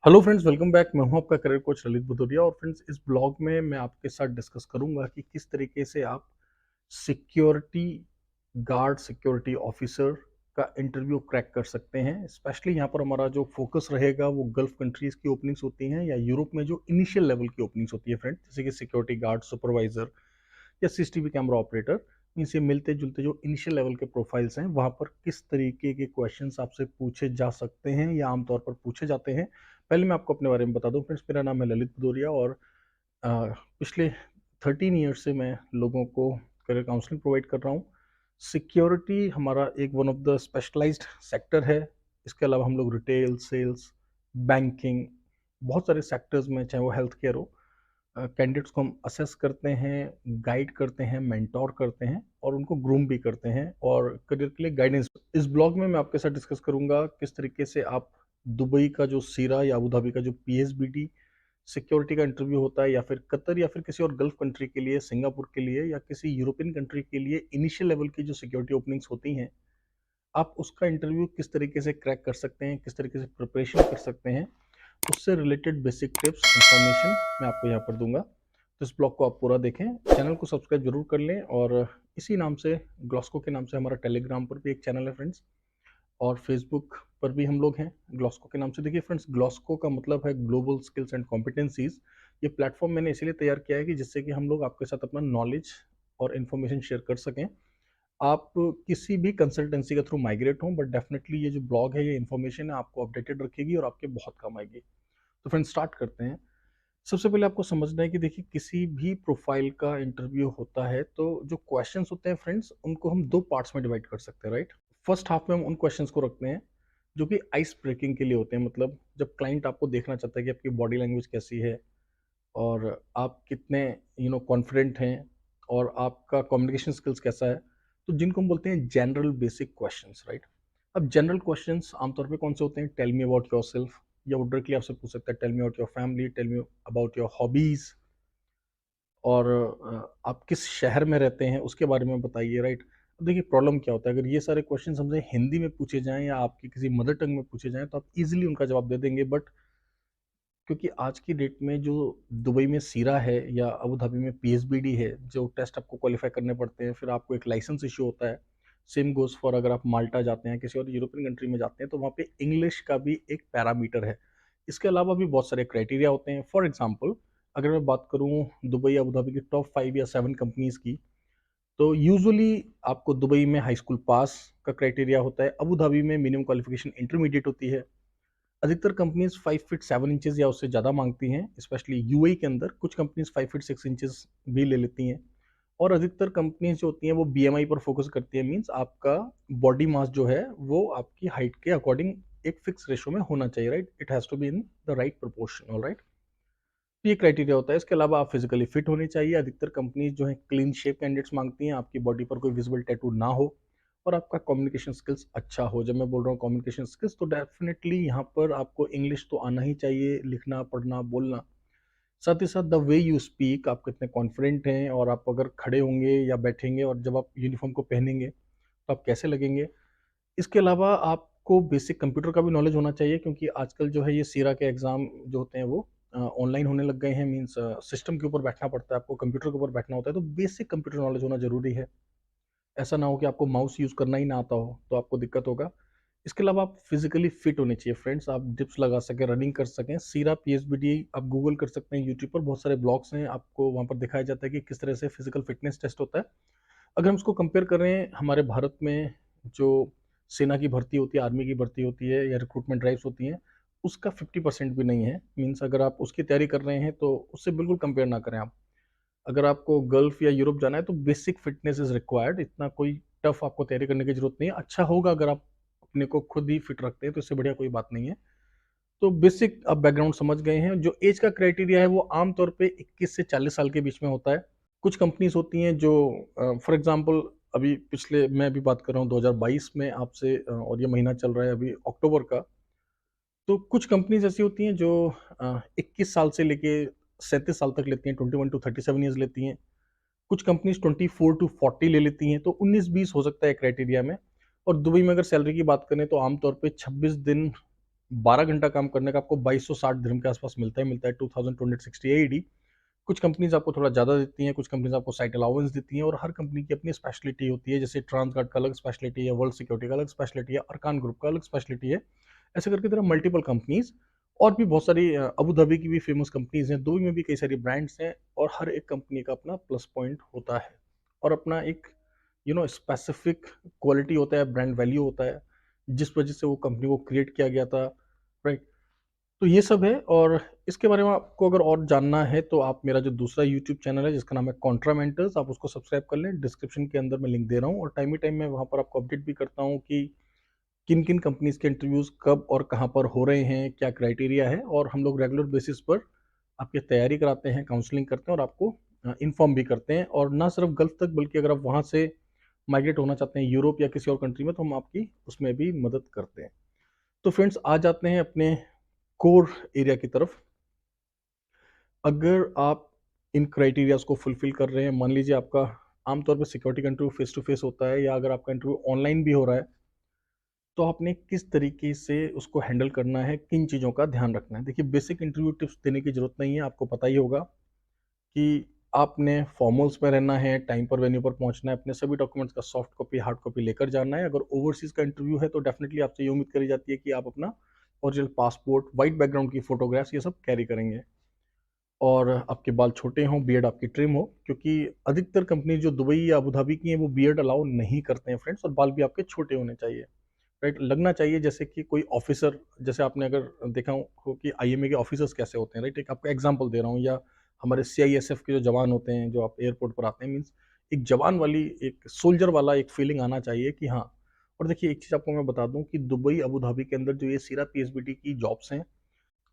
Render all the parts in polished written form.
Hello friends, welcome back. मैं हूं आपका करियर कोच ललित भदौरिया। और फ्रेंड्स, इस ब्लॉग में मैं आपके साथ डिस्कस करूंगा कि किस तरीके से आप सिक्योरिटी गार्ड, सिक्योरिटी ऑफिसर का इंटरव्यू क्रैक कर सकते हैं। स्पेशली यहाँ पर हमारा जो फोकस रहेगा वो गल्फ कंट्रीज की ओपनिंग्स होती हैं या यूरोप में जो इनिशियल लेवल की ओपनिंग्स होती है फ्रेंड्स, जैसे कि सिक्योरिटी गार्ड, सुपरवाइजर या सीसीटीवी कैमरा ऑपरेटर। इनसे मिलते जुलते जो इनिशियल लेवल के प्रोफाइल्स हैं, वहाँ पर किस तरीके के क्वेश्चंस आपसे पूछे जा सकते हैं या आमतौर पर पूछे जाते हैं। पहले मैं आपको अपने बारे में बता दूं फ्रेंड्स, मेरा नाम है ललित भदौरिया और पिछले 13 ईयर से मैं लोगों को करियर काउंसलिंग प्रोवाइड कर रहा हूँ। सिक्योरिटी हमारा एक one of the specialized sector है। इसके अलावा हम लोग रिटेल, सेल्स, बैंकिंग, बहुत सारे सेक्टर्स में, चाहे वो हेल्थ केयर हो, कैंडिडेट्स को हम असेस करते हैं, गाइड करते हैं, मेंटोर करते हैं और उनको ग्रूम भी करते हैं और करियर के लिए गाइडेंस। इस ब्लॉग में मैं आपके साथ डिस्कस करूंगा किस तरीके से आप दुबई का जो सीरा या अबू धाबी का जो पीएसबीडी सिक्योरिटी का इंटरव्यू होता है, या फिर कतर या फिर किसी और गल्फ कंट्री के लिए, सिंगापुर के लिए या किसी यूरोपियन कंट्री के लिए इनिशियल लेवल की जो सिक्योरिटी ओपनिंग्स होती हैं, आप उसका इंटरव्यू किस तरीके से क्रैक कर सकते हैं, किस तरीके से प्रिपरेशन कर सकते हैं, उससे रिलेटेड बेसिक टिप्स, इंफॉर्मेशन मैं आपको यहाँ पर दूंगा। तो इस ब्लॉग को आप पूरा देखें, चैनल को सब्सक्राइब जरूर कर लें। और इसी नाम से, ग्लॉस्को के नाम से, हमारा टेलीग्राम पर भी एक चैनल है फ्रेंड्स, और फेसबुक पर भी हम लोग हैं ग्लॉस्को के नाम से। देखिए फ्रेंड्स, ग्लॉस्को का मतलब है ग्लोबल स्किल्स एंड कॉम्पिटेंसीज। ये प्लेटफॉर्म मैंने इसीलिए तैयार किया है कि जिससे कि हम लोग आपके साथ अपना नॉलेज और इन्फॉर्मेशन शेयर कर सकें। आप किसी भी कंसल्टेंसी के थ्रू माइग्रेट हों, बट डेफिनेटली ये जो ब्लॉग है, ये इन्फॉर्मेशन है, आपको अपडेटेड रखेगी और आपके बहुत काम आएगी। तो फ्रेंड्स, स्टार्ट करते हैं। सबसे पहले आपको समझना है कि देखिए, किसी भी प्रोफाइल का इंटरव्यू होता है तो जो क्वेश्चंस होते हैं फ्रेंड्स, उनको हम दो पार्ट्स में डिवाइड कर सकते हैं, राइट। फर्स्ट हाफ में हम उन क्वेश्चंस को रखते हैं जो कि आइस ब्रेकिंग के लिए होते हैं। मतलब जब क्लाइंट आपको देखना चाहता है कि आपकी बॉडी लैंग्वेज कैसी है और आप कितने कॉन्फिडेंट हैं और आपका कम्युनिकेशन स्किल्स कैसा है, तो जिनको हम बोलते हैं जनरल बेसिक क्वेश्चंस, राइट। अब जनरल क्वेश्चंस आमतौर पे कौन से होते हैं? Tell me about yourself, या वो डायरेक्टली आपसे पूछ सकता है tell me about your family, tell me about your hobbies, और आप किस शहर में रहते हैं उसके बारे में बताइए, राइट। अब देखिए, प्रॉब्लम क्या होता है, अगर ये सारे क्वेश्चन हमसे हिंदी में पूछे जाएं या आपकी किसी मदर टंग में पूछे जाएं तो आप इजीली उनका जवाब दे देंगे। बट क्योंकि आज की डेट में जो दुबई में सीरा है या अबू धाबी में पीएसबीडी है, जो टेस्ट आपको क्वालिफाई करने पड़ते हैं, फिर आपको एक लाइसेंस इशू होता है। सेम गोज फॉर अगर आप माल्टा जाते हैं, किसी और यूरोपियन कंट्री में जाते हैं, तो वहाँ पे इंग्लिश का भी एक पैरामीटर है। इसके अलावा भी बहुत सारे क्राइटेरिया होते हैं। फॉर एग्जाम्पल, अगर मैं बात करूँ दुबई अबू धाबी की टॉप 5 या 7 कंपनीज की, तो यूजुअली आपको दुबई में हाई स्कूल पास का क्राइटेरिया होता है, अबू धाबी में मिनिमम क्वालिफिकेशन इंटरमीडिएट होती है। अधिकतर कंपनीज 5 फीट 7 इंचेस या उससे ज़्यादा मांगती हैं। स्पेशली यूएई के अंदर कुछ कंपनीज 5 फीट 6 इंचेस भी ले लेती हैं। और अधिकतर कंपनीज जो होती हैं वो बीएमआई पर फोकस करती है। मींस आपका बॉडी मास जो है वो आपकी हाइट के अकॉर्डिंग एक फिक्स रेशो में होना चाहिए, right. It has to be in the right proportion, all right. तो ये क्राइटेरिया होता है। इसके अलावा आप फिजिकली फिट होने चाहिए। अधिकतर कंपनीज जो है क्लीन शेप कैंडिडेट्स मांगती हैं, आपकी बॉडी पर कोई विजिबल टैटू ना हो और आपका कम्युनिकेशन स्किल्स अच्छा हो। जब मैं बोल रहा हूँ कम्युनिकेशन स्किल्स, तो डेफिनेटली यहाँ पर आपको इंग्लिश तो आना ही चाहिए, लिखना, पढ़ना, बोलना। साथ ही साथ द वे यू स्पीक, आप कितने कॉन्फिडेंट हैं और आप अगर खड़े होंगे या बैठेंगे और जब आप यूनिफॉर्म को पहनेंगे तो आप कैसे लगेंगे। इसके अलावा आपको बेसिक कंप्यूटर का भी नॉलेज होना चाहिए, क्योंकि आजकल जो है ये सीरा के एग्ज़ाम जो होते हैं वो ऑनलाइन होने लग गए हैं। मीन्स सिस्टम के ऊपर बैठना पड़ता है, आपको कंप्यूटर के ऊपर बैठना होता है, तो बेसिक कंप्यूटर नॉलेज होना ज़रूरी है। ऐसा ना हो कि आपको माउस यूज़ करना ही ना आता हो, तो आपको दिक्कत होगा। इसके अलावा आप फिजिकली फिट होने चाहिए फ्रेंड्स, आप डिप्स लगा सकें, रनिंग कर सकें। सीरा पीएसबीडी आप गूगल कर सकते हैं, यूट्यूब पर बहुत सारे ब्लॉग्स हैं, आपको वहाँ पर दिखाया जाता है कि किस तरह से फिजिकल फिटनेस टेस्ट होता है। अगर हम उसको कंपेयर करें हमारे भारत में, जो सेना की भर्ती होती है, आर्मी की भर्ती होती है या रिक्रूटमेंट ड्राइव्स होती हैं, उसका 50% भी नहीं है। मीन्स अगर आप उसकी तैयारी कर रहे हैं तो उससे बिल्कुल कंपेयर ना करें आप। अगर आपको गल्फ या यूरोप जाना है तो बेसिक फिटनेस इज रिक्वायर्ड। इतना कोई टफ आपको तैयारी करने की जरूरत नहीं है। अच्छा होगा अगर आप अपने को खुद ही फिट रखते हैं, तो इससे बढ़िया कोई बात नहीं है। तो बेसिक आप बैकग्राउंड समझ गए हैं। जो एज का क्राइटेरिया है वो आमतौर पे 21 से 40 साल के बीच में होता है। कुछ कंपनीज होती हैं जो, फॉर एग्जांपल, अभी पिछले, मैं अभी बात कर रहा हूँ 2022 में आपसे, और ये महीना चल रहा है अभी अक्टूबर का। तो कुछ कंपनीज ऐसी होती हैं जो 21 साल से लेके 37 साल तक लेती हैं, 21 to 37 ईयर्स लेती हैं। कुछ कंपनीज 24 to 40 ले लेती हैं, तो 19-20 हो सकता है क्राइटेरिया में। और दुबई में अगर सैलरी की बात करें तो आमतौर पे 26 दिन 12 घंटा काम करने का आपको 2260 दिरहम के आसपास मिलता है 2260 AED। कुछ कंपनीज आपको थोड़ा ज़्यादा देती हैं, कुछ कंपनीज आपको साइट अलाउंस देती हैं, और हर कंपनी की अपनी स्पेशलिटी होती है। जैसे ट्रांसगार्ड का अलग स्पेशलिटी है, वर्ल्ड सिक्योरिटी का अलग स्पेशलिटी है, अरकान ग्रुप का अलग स्पेशलिटी है। ऐसे करके तरह मल्टीपल कंपनीज और भी बहुत सारी अबू धाबी की भी फेमस कंपनीज हैं, दुबई में भी कई सारी ब्रांड्स हैं, और हर एक कंपनी का अपना प्लस पॉइंट होता है और अपना एक स्पेसिफिक क्वालिटी होता है, ब्रांड वैल्यू होता है, जिस वजह से वो कंपनी को क्रिएट किया गया था, राइट। तो ये सब है, और इसके बारे में आपको अगर और जानना है तो आप मेरा जो दूसरा यूट्यूब चैनल है जिसका नाम है कॉन्ट्रा मेंटर्स, आप उसको सब्सक्राइब कर लें। डिस्क्रिप्शन के अंदर मैं लिंक दे रहा हूँ, और टाइम ही टाइम मैं वहाँ पर आपको अपडेट भी करता हूँ कि किन किन कंपनीज के इंटरव्यूज कब और कहाँ पर हो रहे हैं, क्या क्राइटेरिया है, और हम लोग रेगुलर बेसिस पर आपकी तैयारी कराते हैं, काउंसलिंग करते हैं, और आपको इन्फॉर्म भी करते हैं। और ना सिर्फ गल्फ तक, बल्कि अगर आप वहाँ से माइग्रेट होना चाहते हैं यूरोप या किसी और कंट्री में, तो हम आपकी उसमें भी मदद करते हैं। तो फ्रेंड्स, आ जाते हैं अपने कोर एरिया की तरफ। अगर आप इन क्राइटेरियाज को फुलफिल कर रहे हैं, मान लीजिए आपका आमतौर पर सिक्योरिटी का इंटरव्यू फेस टू फेस होता है, या अगर आपका इंटरव्यू ऑनलाइन भी हो रहा है, तो आपने किस तरीके से उसको हैंडल करना है, किन चीज़ों का ध्यान रखना है। देखिए, बेसिक इंटरव्यू टिप्स देने की जरूरत नहीं है, आपको पता ही होगा कि आपने फॉर्मल्स में रहना है, टाइम पर वेन्यू पर पहुंचना है, अपने सभी डॉक्यूमेंट्स का सॉफ्ट कॉपी हार्ड कॉपी लेकर जाना है। अगर ओवरसीज का इंटरव्यू है तो डेफिनेटली आपसे ये उम्मीद करी जाती है कि आप अपना ओरिजिनल पासपोर्ट, वाइट बैकग्राउंड की फोटोग्राफ्स, ये सब कैरी करेंगे, और आपके बाल छोटे हों, बियर्ड आपकी ट्रिम हो, क्योंकि अधिकतर कंपनी जो दुबई या अबू धाबी की हैं वो बियर्ड अलाउ नहीं करते हैं फ्रेंड्स, और बाल भी आपके छोटे होने चाहिए, राइट। लगना चाहिए जैसे कि कोई ऑफिसर, जैसे आपने अगर देखा हो कि आईएमए के ऑफिसर्स कैसे होते हैं, राइट। एक आपका एग्जांपल दे रहा हूँ, या हमारे सीआईएसएफ के जो जवान होते हैं जो आप एयरपोर्ट पर आते हैं, मीन्स एक जवान वाली, एक सोल्जर वाला एक फीलिंग आना चाहिए कि हाँ। और देखिए, एक चीज़ आपको मैं बता दूं कि दुबई अबू धाबी के अंदर जो ये सीरा पीएसबीटी की जॉब्स हैं,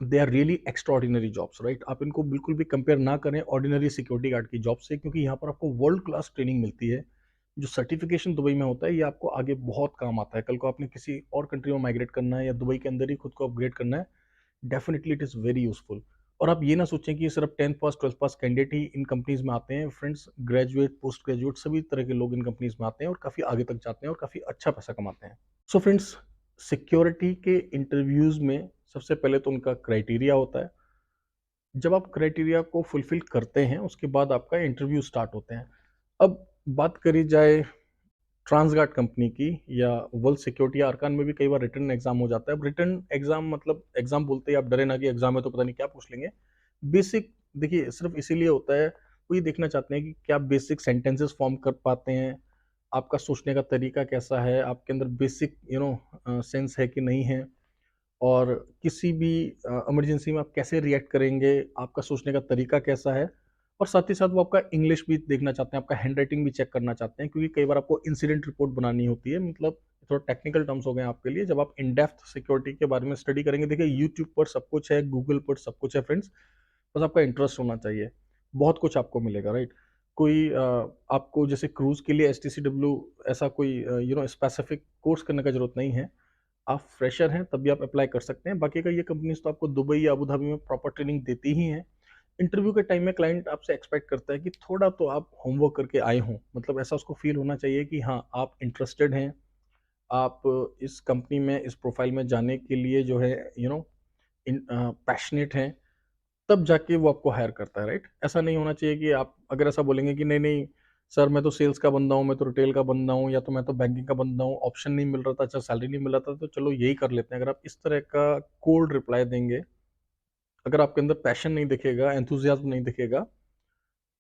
they are really extraordinary jobs, right. आप इनको बिल्कुल भी कंपेयर ना करें ऑर्डिनरी सिक्योरिटी गार्ड की जॉब से, क्योंकि यहाँ पर आपको वर्ल्ड क्लास ट्रेनिंग मिलती है। जो सर्टिफिकेशन दुबई में होता है, ये आपको आगे बहुत काम आता है। कल को आपने किसी और कंट्री में माइग्रेट करना है, या दुबई के अंदर ही खुद को अपग्रेड करना है, definitely it is very useful. और आप ये ना सोचें कि सिर्फ 10th पास 12th पास कैंडिडेट ही इन कंपनीज में आते हैं फ्रेंड्स। ग्रेजुएट, पोस्ट ग्रेजुएट, सभी तरह के लोग इन कंपनीज में आते हैं और काफ़ी आगे तक जाते हैं और काफ़ी अच्छा पैसा कमाते हैं। सो फ्रेंड्स, सिक्योरिटी के इंटरव्यूज में सबसे पहले तो उनका क्राइटेरिया होता है। जब आप क्राइटेरिया को फुलफिल करते हैं, उसके बाद आपका इंटरव्यू स्टार्ट होते हैं। अब बात करी जाए ट्रांसगार्ड कंपनी की, या वर्ल्ड सिक्योरिटी या अरकान में भी कई बार रिटर्न एग्जाम हो जाता है। अब रिटर्न एग्जाम मतलब, एग्जाम बोलते ही आप डरे ना कि एग्जाम है तो पता नहीं क्या पूछ लेंगे। बेसिक, देखिए, सिर्फ इसीलिए होता है, वो ये देखना चाहते हैं कि क्या बेसिक सेंटेंसेस फॉर्म कर पाते हैं, आपका सोचने का तरीका कैसा है, आपके अंदर बेसिक सेंस है कि नहीं है, और किसी भी इमरजेंसी में आप कैसे रिएक्ट करेंगे, आपका सोचने का तरीका कैसा है। और साथ ही साथ वो आपका इंग्लिश भी देखना चाहते हैं, आपका हैंड राइटिंग भी चेक करना चाहते हैं, क्योंकि कई बार आपको इंसिडेंट रिपोर्ट बनानी होती है। मतलब थोड़ा टेक्निकल टर्म्स हो गए आपके लिए, जब आप इन डेप्थ सिक्योरिटी के बारे में स्टडी करेंगे। देखिए, यूट्यूब पर सब कुछ है, गूगल पर सब कुछ है फ्रेंड्स, बस आपका इंटरेस्ट होना चाहिए, बहुत कुछ आपको मिलेगा, राइट। कोई आपको जैसे क्रूज के लिए STCW ऐसा कोई स्पेसिफिक कोर्स करने का जरूरत नहीं है। आप फ्रेशर हैं तब भी आप अप्लाई कर सकते हैं। बाकी का ये कंपनीज तो आपको दुबई या अबू धाबी में प्रॉपर ट्रेनिंग देती ही हैं। इंटरव्यू के टाइम में क्लाइंट आपसे एक्सपेक्ट करता है कि थोड़ा तो आप होमवर्क करके आए हों, मतलब ऐसा उसको फील होना चाहिए कि हाँ, आप इंटरेस्टेड हैं, आप इस कंपनी में, इस प्रोफाइल में जाने के लिए जो है पैशनेट हैं, तब जाके वो आपको हायर करता है, राइट। ऐसा नहीं होना चाहिए कि आप अगर ऐसा बोलेंगे कि नहीं नहीं सर, मैं तो सेल्स का बंदा हूँ, मैं तो रिटेल का बंदा हूँ, या तो मैं तो बैंकिंग का बंदा हूँ, ऑप्शन नहीं मिल रहा था, अच्छा सैलरी नहीं मिल रहा था, तो चलो यही कर लेते हैं। अगर आप इस तरह का कोल्ड रिप्लाई देंगे, अगर आपके अंदर पैशन नहीं दिखेगा, एंथुजियाज्म नहीं दिखेगा,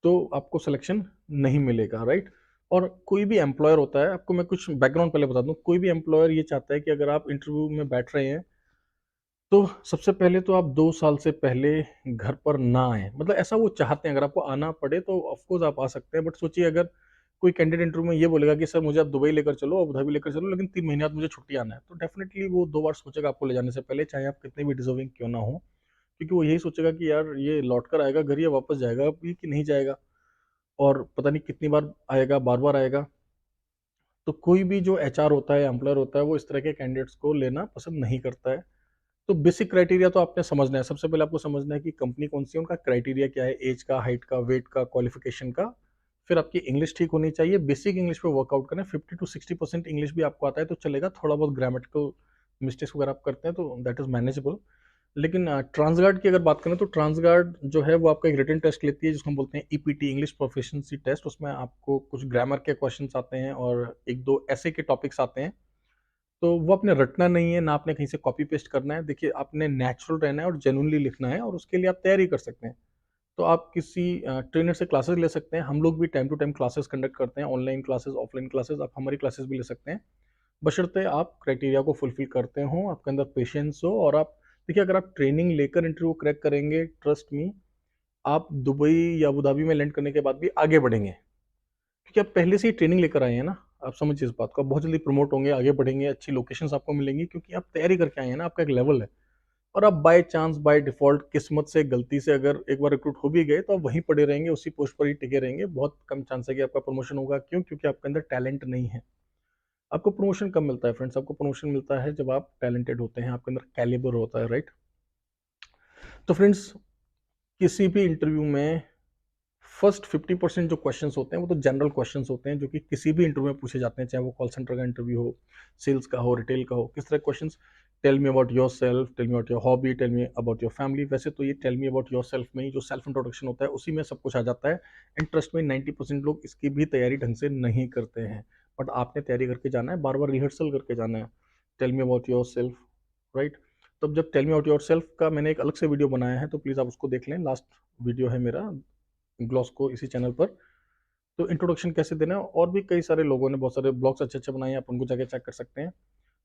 तो आपको सिलेक्शन नहीं मिलेगा, राइट। और कोई भी एम्प्लॉयर होता है, आपको मैं कुछ बैकग्राउंड पहले बता दूं, कोई भी एम्प्लॉयर ये चाहता है कि अगर आप इंटरव्यू में बैठ रहे हैं, तो सबसे पहले तो आप 2 साल से पहले घर पर ना आए। मतलब ऐसा वो चाहते हैं, अगर आपको आना पड़े तो ऑफकोर्स आप आ सकते हैं, बट सोचिए अगर कोई कैंडिडेट इंटरव्यू में ये बोलेगा कि सर मुझे आप दुबई लेकर चलो, अबू धाबी लेकर चलो, लेकिन 3 महीने बाद मुझे छुट्टी आना है, तो डेफिनेटली वो 2 बार सोचेगा आपको ले जाने से पहले, चाहे आप कितने भी डिजर्विंग क्यों ना हो। क्योंकि वो यही सोचेगा कि यार ये लौट कर आएगा घर, या वापस जाएगा अभी कि नहीं जाएगा, और पता नहीं कितनी बार आएगा, बार बार आएगा। तो कोई भी जो HR होता है, एम्प्लॉयर होता है, वो इस तरह के कैंडिडेट्स को लेना पसंद नहीं करता है। तो बेसिक क्राइटेरिया तो आपने समझना है। सबसे पहले आपको समझना है कि कंपनी कौन सी है, उनका क्राइटेरिया क्या है, एज का, हाइट का, वेट का, क्वालिफिकेशन का। फिर आपकी इंग्लिश ठीक होनी चाहिए, बेसिक इंग्लिश पे वर्कआउट करें। 50 to 60% इंग्लिश भी आपको आता है तो चलेगा, थोड़ा बहुत ग्रामेटिकल मिस्टेक्स वगैरह आप करते हैं तो दैट इज़ मैनेजेबल। लेकिन ट्रांसगार्ड की अगर बात करें तो ट्रांसगार्ड जो है वो आपका एक रिटन टेस्ट लेती है जिसको हम बोलते हैं ईपीटी, इंग्लिश प्रोफिशिएंसी टेस्ट। उसमें आपको कुछ ग्रामर के क्वेश्चंस आते हैं और एक दो ऐसे के टॉपिक्स आते हैं। तो वो आपने रटना नहीं है, ना आपने कहीं से कॉपी पेस्ट करना है। देखिए, आपने नेचुरल रहना है और जेन्युइनली लिखना है, और उसके लिए आप तैयारी कर सकते हैं। तो आप किसी ट्रेनर से क्लासेस ले सकते हैं। हम लोग भी time to time classes conduct करते हैं, ऑनलाइन क्लासेस, ऑफलाइन क्लासेस। आप हमारी क्लासेस भी ले सकते हैं, बशर्ते आप क्राइटेरिया को फुलफिल करते हो, आपके अंदर पेशेंस हो। और आप देखिए, अगर आप ट्रेनिंग लेकर इंटरव्यू क्रैक करेंगे, ट्रस्ट मी, आप दुबई या अबू धाबी में लैंड करने के बाद भी आगे बढ़ेंगे, क्योंकि आप पहले से ही ट्रेनिंग लेकर आए हैं ना। आप समझिए इस बात को, आप बहुत जल्दी प्रमोट होंगे, आगे बढ़ेंगे, अच्छी लोकेशंस आपको मिलेंगी, क्योंकि आप तैयारी करके आए हैं ना, आपका एक लेवल है। और आप बाय चांस, बाय डिफॉल्ट, किस्मत से, गलती से अगर एक बार रिक्रूट हो भी गए तो आप वहीं पड़े रहेंगे, उसी पोस्ट पर ही टिके रहेंगे। बहुत कम चांस है कि आपका प्रमोशन होगा। क्यों? क्योंकि आपके अंदर टैलेंट नहीं है। आपको प्रमोशन कब मिलता है फ्रेंड्स? आपको प्रमोशन मिलता है जब आप टैलेंटेड होते हैं, आपके अंदर कैलिबर होता है, राइट? तो फ्रेंड्स, किसी भी इंटरव्यू में फर्स्ट 50% जो क्वेश्चंस होते हैं वो तो जनरल क्वेश्चंस होते हैं, जो कि किसी भी इंटरव्यू में पूछे जाते हैं, चाहे वो कॉल सेंटर का इंटरव्यू हो, सेल्स का हो, रिटेल का हो। किस तरह questions? Tell me about yourself, tell me about your hobby, tell me about your family. वैसे तो ये tell me about yourself में ही जो सेल्फ इंट्रोडक्शन होता है उसी में सब कुछ आ जाता है। एंड ट्रस्ट में 90% लोग इसकी भी तैयारी ढंग से नहीं करते हैं, बट आपने तैयारी करके जाना है, बार बार रिहर्सल करके जाना है। Tell me about yourself, right? तो अब जब tell me about yourself का मैंने एक अलग से वीडियो बनाया है, तो प्लीज़ आप उसको देख लें। लास्ट वीडियो है मेरा ग्लॉस को इसी चैनल पर। तो इंट्रोडक्शन कैसे देना है, और भी कई सारे लोगों ने बहुत सारे ब्लॉग्स अच्छे अच्छे बनाए हैं, आप उनको जाके चेक कर सकते हैं।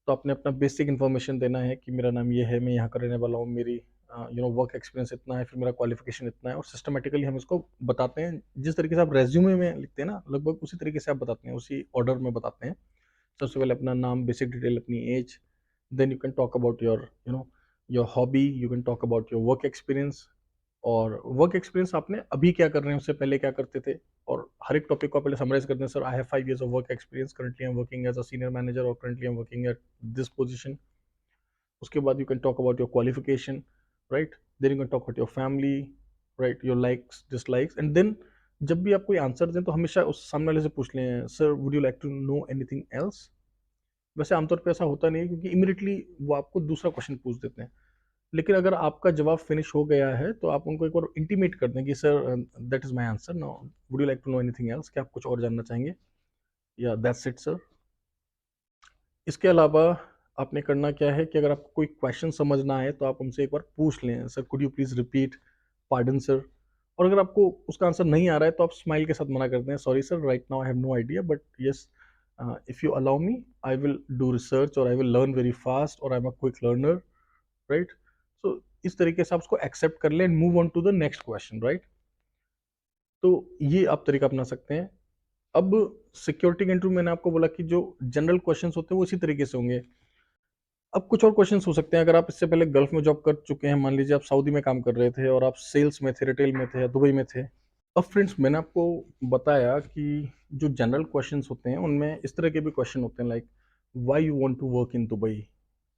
तो आपने अपना बेसिक इन्फॉर्मेशन देना है कि मेरा नाम ये है, मैं यहाँ का रहने वाला हूँ, मेरी वर्क एक्सपीरियंस इतना है, फिर मेरा क्वालिफिकेशन इतना है। और सिस्टमेटिकली हम इसको बताते हैं, जिस तरीके से आप रेज्यूमे में लिखते हैं ना, लगभग उसी तरीके से आप बताते हैं, उसी ऑर्डर में बताते हैं। सबसे पहले अपना नाम, बेसिक डिटेल, अपनी age, then you can talk about your your hobby, you can talk about your work experience. और वर्क एक्सपीरियंस आपने अभी क्या कर रहे हैं, उससे पहले क्या करते थे, और हर एक टॉपिक को पहले समराइज करते हैं। Sir, I have 5 years of work experience, currently I am working as a senior manager, और currently I am working at this position. उसके बाद you can talk about your qualification, right? Then you can talk about your family, right, your likes, dislikes. And then जब भी आप कोई answer दें तो हमेशा उस सामने वाले से पूछ लें, sir would you like to know anything else. वैसे आमतौर पे ऐसा होता नहीं है, क्योंकि इमीडिएटली वो आपको दूसरा क्वेश्चन पूछ देते हैं। लेकिन अगर आपका जवाब फिनिश हो गया है तो आप उनको एक बार इंटीमेट कर दें कि sir, that is my answer, no, would you like to know anything else, क्या आप कुछ और जानना चाहेंगे, या दैट्स इट सर। इसके अलावा आपने करना क्या है कि अगर आपको कोई क्वेश्चन समझ ना आए तो आप उनसे एक बार पूछ लें, sir could you please repeat, pardon sir. और अगर आपको उसका आंसर नहीं आ रहा है तो आप स्माइल के साथ मना करते हैं, sorry sir, right now I have no idea, but yes, if you allow me, I will do research, और I will learn very fast, और I am a quick learner, right? So इस तरीके से आप उसको एक्सेप्ट कर लें and move on to the next question, right? तो ये आप तरीका अपना सकते हैं। अब सिक्योरिटी के इंटरव्यू, मैंने आपको बोला कि जो जनरल क्वेश्चंस होते हैं वो इसी तरीके से होंगे। अब कुछ और क्वेश्चंस हो सकते हैं। अगर आप इससे पहले गल्फ में जॉब कर चुके हैं, मान लीजिए आप सऊदी में काम कर रहे थे और आप सेल्स में थे, रिटेल में थे, या दुबई में थे। अब फ्रेंड्स, मैंने आपको बताया कि जो जनरल क्वेश्चंस होते हैं उनमें इस तरह के भी क्वेश्चन होते हैं, like why you want to work in Dubai.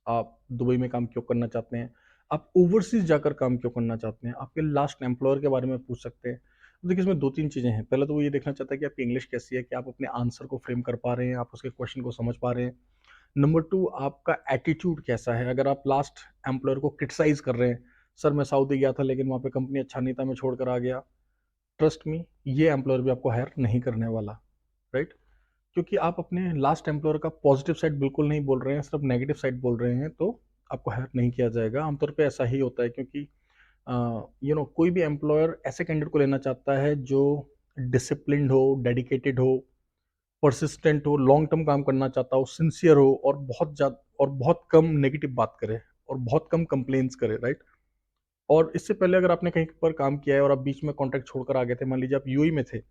आप दुबई में काम क्यों करना चाहते हैं? आप ओवरसीज जाकर काम क्यों करना चाहते हैं? आपके लास्ट एम्प्लॉयर के बारे में पूछ सकते हैं। तो देखिए, इसमें दो तीन चीज़ें हैं। पहले तो वो ये देखना चाहता है कि आपकी इंग्लिश कैसी है, कि आप अपने आंसर को फ्रेम कर पा रहे हैं, आप उसके क्वेश्चन को समझ पा रहे हैं। नंबर टू, आपका एटीट्यूड कैसा है। अगर आप लास्ट एम्प्लॉयर को क्रिटिसाइज कर रहे हैं, सर मैं सऊदी गया था लेकिन वहाँ पे कंपनी अच्छा नहीं था, मैं छोड़कर आ गया, ट्रस्ट मी, ये एम्प्लॉयर भी आपको हायर नहीं करने वाला, राइट? क्योंकि आप अपने लास्ट एम्प्लॉयर का पॉजिटिव साइड बिल्कुल नहीं बोल रहे हैं, सिर्फ नेगेटिव साइड बोल रहे हैं, तो आपको हायर नहीं किया जाएगा। आमतौर पे ऐसा ही होता है, क्योंकि कोई भी एम्प्लॉयर ऐसे कैंडिडेट को लेना चाहता है जो डिसिप्लिन्ड हो, डेडिकेटेड हो, परसिस्टेंट हो, लॉन्ग टर्म काम करना चाहता हो, सिंसियर हो, और बहुत ज़्यादा और बहुत कम नेगेटिव बात करे, और बहुत कम कंप्लेंट्स करे, राइट? और इससे पहले अगर आपने कहीं पर काम किया है और आप बीच में कॉन्ट्रैक्ट छोड़कर आ गए थे, मान लीजिए आप यूएई में थे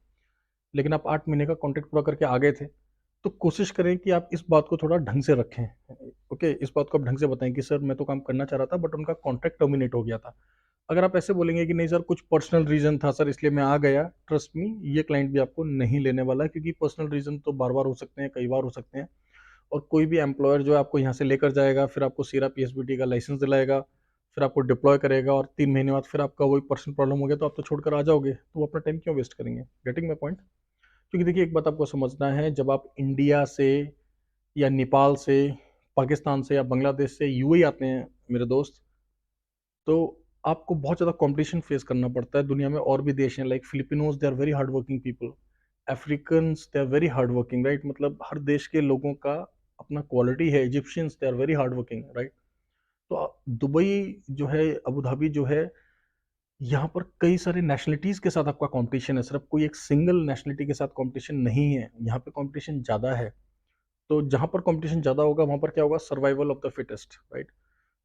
लेकिन आप 8 महीने का कॉन्ट्रैक्ट पूरा करके आ गए थे, तो कोशिश करें कि आप इस बात को थोड़ा ढंग से रखें। ओके, इस बात को आप ढंग से बताएं कि सर मैं तो काम करना चाह रहा था बट उनका कॉन्ट्रैक्ट टर्मिनेट हो गया था। अगर आप ऐसे बोलेंगे कि नहीं सर, कुछ पर्सनल रीजन था सर इसलिए मैं आ गया, ट्रस्ट मी, ये क्लाइंट भी आपको नहीं लेने वाला है, क्योंकि पर्सनल रीजन तो बार बार हो सकते हैं, कई बार हो सकते हैं। और कोई भी एम्प्लॉयर जो है आपको यहाँ से लेकर जाएगा, फिर आपको सीरा पीएसबीटी का लाइसेंस दिलाएगा, फिर आपको डिप्लॉय करेगा, और 3 महीने बाद फिर आपका वही पर्सनल प्रॉब्लम हो गया तो आप तो छोड़कर आ जाओगे, तो वो अपना टाइम क्यों वेस्ट करेंगे? Getting my point? क्योंकि देखिए, एक बात आपको समझना है, जब आप इंडिया से या नेपाल से, पाकिस्तान से या बांग्लादेश से यूएई आते हैं मेरे दोस्त, तो आपको बहुत ज़्यादा कॉम्पिटिशन फेस करना पड़ता है। दुनिया में और भी देश हैं like Filipinos, they are very hard working people. Africans, they are very hard working, right? मतलब हर देश के लोगों का अपना क्वालिटी है। Egyptians, they are very hard working, right? तो दुबई जो है, अबू धाबी जो है, यहाँ पर कई सारे नेशनलिटीज के साथ आपका कंपटीशन है। सिर्फ कोई एक सिंगल नेशनलिटी के साथ कंपटीशन नहीं है, यहाँ पे कंपटीशन ज़्यादा है। तो जहाँ पर कंपटीशन ज़्यादा होगा वहाँ पर क्या होगा? Survival of the fittest, right?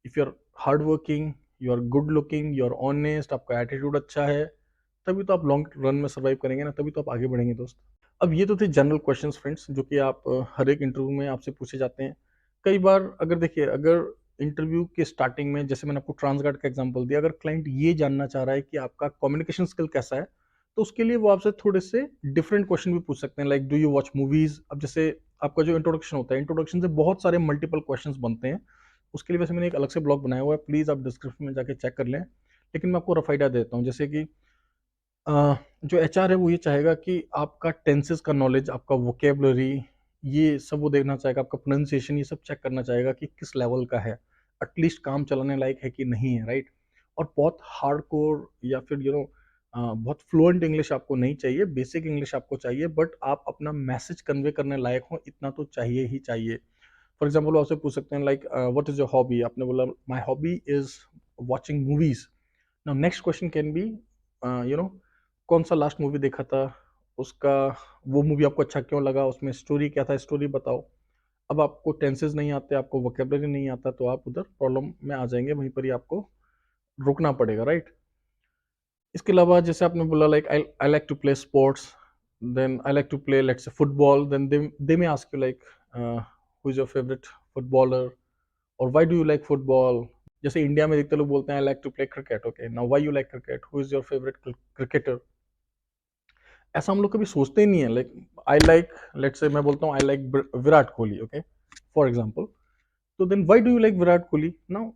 If you are hard working, you are good looking, you are honest, आपका एटीट्यूड अच्छा है, तभी तो आप लॉन्ग रन में सर्वाइव करेंगे ना, तभी तो आप आगे बढ़ेंगे दोस्त। अब ये तो थे जनरल क्वेश्चंस फ्रेंड्स, जो कि आप हर एक इंटरव्यू में आपसे पूछे जाते हैं। कई बार अगर देखिए, अगर इंटरव्यू के स्टार्टिंग में जैसे मैंने आपको ट्रांसगार्ड का एग्जांपल दिया, अगर क्लाइंट ये जानना चाह रहा है कि आपका कम्युनिकेशन स्किल कैसा है, तो उसके लिए वो आपसे थोड़े से डिफरेंट क्वेश्चन भी पूछ सकते हैं, like do you watch movies. अब जैसे आपका जो इंट्रोडक्शन होता है, इंट्रोडक्शन से बहुत सारे मल्टीपल क्वेश्चंस बनते हैं। उसके लिए वैसे मैंने एक अलग से ब्लॉग बनाया हुआ है, प्लीज़ आप डिस्क्रिप्शन में जाके चेक कर लें। लेकिन मैं आपको रफ आइडिया देता हूँ, जैसे कि जो एचआर है वो ये चाहेगा कि आपका टेंसेस का नॉलेज, आपका वोकेबलरी, ये सब वो देखना चाहेगा, आपका प्रोनाउंसिएशन, ये सब चेक करना चाहेगा कि किस लेवल का है, एटलीस्ट काम चलाने लायक है कि नहीं है, राइट? और बहुत हार्डकोर या फिर बहुत फ्लुएंट इंग्लिश आपको नहीं चाहिए, बेसिक इंग्लिश आपको चाहिए, बट आप अपना मैसेज कन्वे करने लायक हो इतना तो चाहिए ही चाहिए। फॉर एग्जाम्पल वो आपसे पूछ सकते हैं like what is your hobby, आपने बोला my hobby is watching movies. Now next question can be you know कौन सा लास्ट मूवी देखा था, उसका, वो मूवी आपको अच्छा क्यों लगा, उसमें स्टोरी क्या था, स्टोरी बताओ। अब आपको टेंसेस नहीं आते, आपको वोकेबलरी नहीं आता, तो आप उधर प्रॉब्लम में आ जाएंगे, वहीं पर ही आपको रुकना पड़ेगा, राइट? इसके अलावा जैसे आपने बोला like I like to play sports, then I like to play let's say football, then they may ask you like who is your favourite footballer, और why do you like football. जैसे India में देखते लोग बोलते हैं I like to play cricket, okay now why you like cricket, who is your favourite cricketer. ऐसा हम लोग कभी सोचते ही नहीं है, like I like, let's say मैं बोलता हूँ I like Virat Kohli, okay, for example. तो then why do you like Virat Kohli now,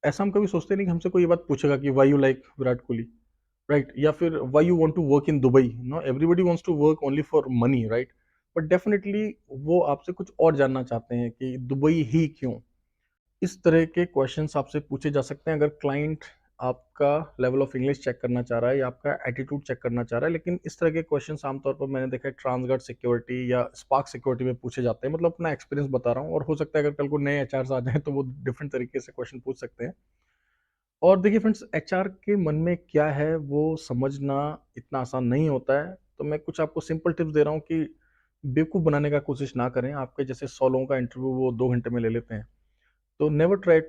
ऐसा हम कभी सोचते नहीं कि हमसे कोई ये बात पूछेगा कि why you like Virat Kohli, right? या फिर why you want to work in Dubai, no everybody wants to work only for money, right? But definitely वो आपसे कुछ और जानना चाहते हैं कि दुबई ही क्यों। इस तरह के क्वेश्चंस आपसे पूछे जा सकते हैं अगर क्लाइंट आपका लेवल ऑफ इंग्लिश चेक करना चाह रहा है या आपका एटीट्यूड चेक करना चाह रहा है। लेकिन इस तरह के क्वेश्चंस आमतौर पर मैंने देखा है ट्रांसगार्ड सिक्योरिटी या स्पार्क सिक्योरिटी में पूछे जाते हैं। मतलब अपना एक्सपीरियंस बता रहा हूँ, और हो सकता है अगर कल को नए एचआर आ जाएं तो वो डिफरेंट तरीके से क्वेश्चन पूछ सकते हैं। और देखिए फ्रेंड्स, एचआर के मन में क्या है वो समझना इतना आसान नहीं होता है। तो मैं कुछ आपको सिंपल टिप्स दे रहा हूँ कि बेवकूफ़ बनाने का कोशिश ना करें। आपके जैसे 100 लोगों का इंटरव्यू वो 2 घंटे में ले लेते हैं। तो never try